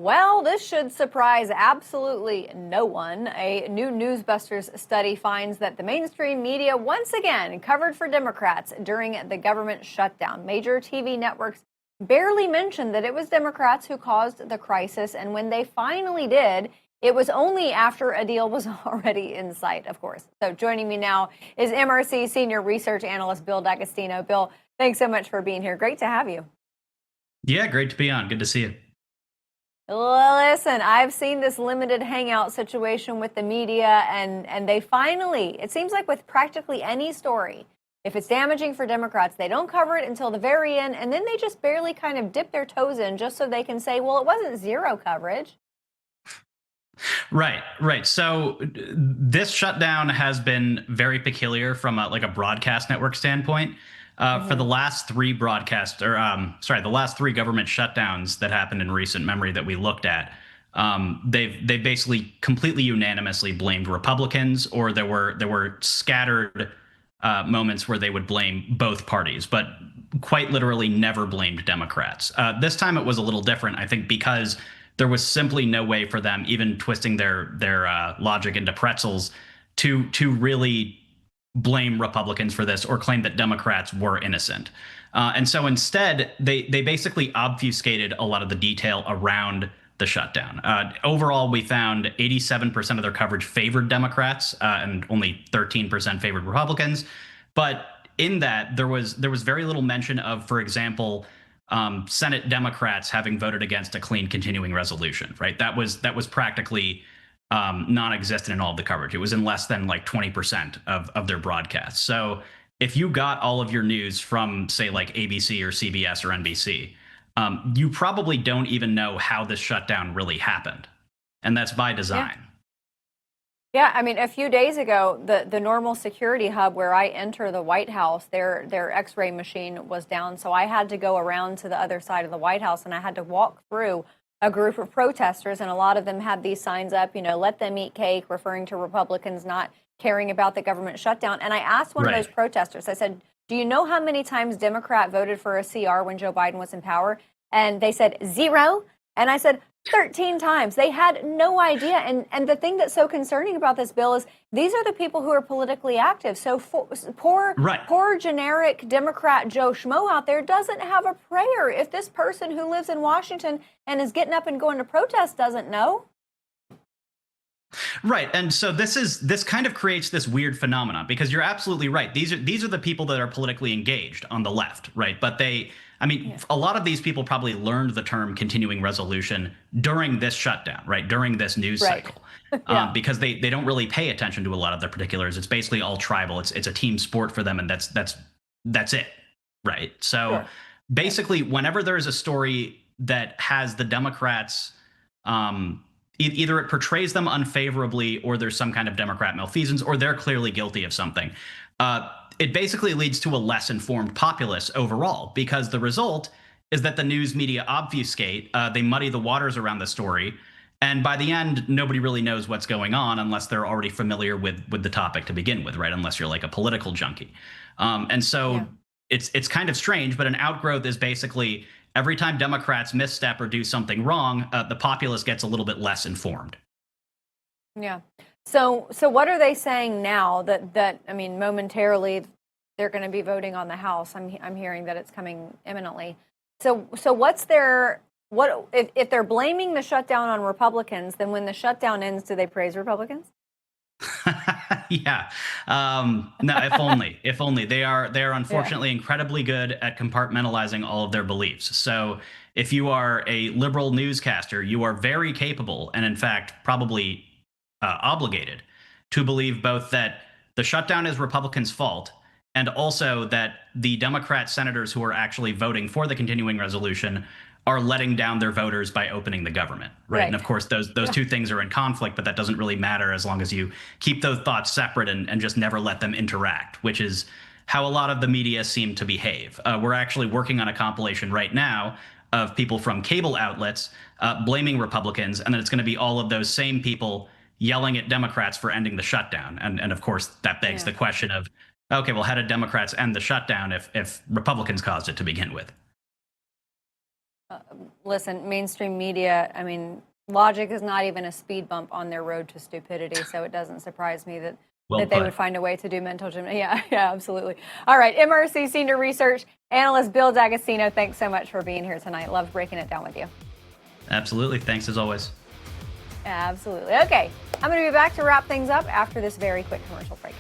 Well, this should surprise absolutely no one. A new NewsBusters study finds that the mainstream media once again covered for Democrats during the government shutdown. Major TV networks barely mentioned that it was Democrats who caused the crisis, and when they finally did, it was only after a deal was already in sight, of course. So joining me now is MRC Senior Research Analyst Bill D'Agostino. Bill, thanks so much for being here. Great to have you. Yeah, great to be on. Good to see you. Listen, I've seen this limited hangout situation with the media, and they finally, it seems like with practically any story, if it's damaging for Democrats, they don't cover it until the very end, and then they just barely kind of dip their toes in just so they can say, well, it wasn't zero coverage. Right. So this shutdown has been very peculiar from a broadcast network standpoint. For the last three the last three government shutdowns that happened in recent memory that we looked at, they basically completely unanimously blamed Republicans, or there were scattered moments where they would blame both parties, but quite literally never blamed Democrats. This time it was a little different, I think, because there was simply no way for them, even twisting their logic into pretzels, to really blame Republicans for this or claim that Democrats were innocent. And so instead, they basically obfuscated a lot of the detail around the shutdown. Overall, we found 87% of their coverage favored Democrats, and only 13% favored Republicans. But in that, there was very little mention of, for example, Senate Democrats having voted against a clean continuing resolution. Right, that was practically non-existent in all of the coverage. It was in less than like 20% of their broadcasts. So if you got all of your news from, say, like ABC or CBS or NBC, you probably don't even know how this shutdown really happened. And that's by design. Yeah, I mean, a few days ago, the normal security hub where I enter the White House, their X-ray machine was down. So I had to go around to the other side of the White House, and I had to walk through a group of protesters, and a lot of them had these signs up, let them eat cake, referring to Republicans not caring about the government shutdown. And I asked one of those protesters, I said, do you know how many times Democrat voted for a CR when Joe Biden was in power? And they said 0. And I said, 13 times. They had no idea. And the thing that's so concerning about this bill is these are the people who are politically active. So poor generic Democrat Joe Schmo out there doesn't have a prayer if this person who lives in Washington and is getting up and going to protest doesn't know. Right. And so this kind of creates this weird phenomenon, because you're absolutely right. These are the people that are politically engaged on the left. Right. But a lot of these people probably learned the term continuing resolution during this shutdown, right? During this news cycle, because they don't really pay attention to a lot of the particulars. It's basically all tribal. It's a team sport for them. And that's it. Right. So basically, whenever there is a story that has the Democrats, either it portrays them unfavorably, or there's some kind of Democrat malfeasance, or they're clearly guilty of something. It basically leads to a less informed populace overall, because the result is that the news media obfuscate, they muddy the waters around the story, and by the end, nobody really knows what's going on unless they're already familiar with the topic to begin with, right? Unless you're like a political junkie. And so it's kind of strange, but an outgrowth is basically every time Democrats misstep or do something wrong, the populace gets a little bit less informed. Yeah. So what are they saying now that momentarily they're going to be voting on the House? I'm hearing that it's coming imminently. So if they're blaming the shutdown on Republicans, then when the shutdown ends, do they praise Republicans? Yeah. No, if only they are unfortunately incredibly good at compartmentalizing all of their beliefs. So if you are a liberal newscaster, you are very capable, and in fact, probably obligated to believe both that the shutdown is Republicans' fault, and also that the Democrat senators who are actually voting for the continuing resolution are letting down their voters by opening the government, right? And of course, those two things are in conflict, but that doesn't really matter as long as you keep those thoughts separate and just never let them interact, which is how a lot of the media seem to behave. We're actually working on a compilation right now of people from cable outlets blaming Republicans, and then it's going to be all of those same people yelling at Democrats for ending the shutdown. And of course, that begs the question of, okay, well, how did Democrats end the shutdown if Republicans caused it to begin with? Listen, mainstream media, I mean, logic is not even a speed bump on their road to stupidity, so it doesn't surprise me that they would find a way to do mental gym. Yeah, absolutely. All right, MRC Senior Research Analyst Bill D'Agostino, thanks so much for being here tonight. Loved breaking it down with you. Absolutely. Thanks as always. Absolutely. Okay, I'm going to be back to wrap things up after this very quick commercial break.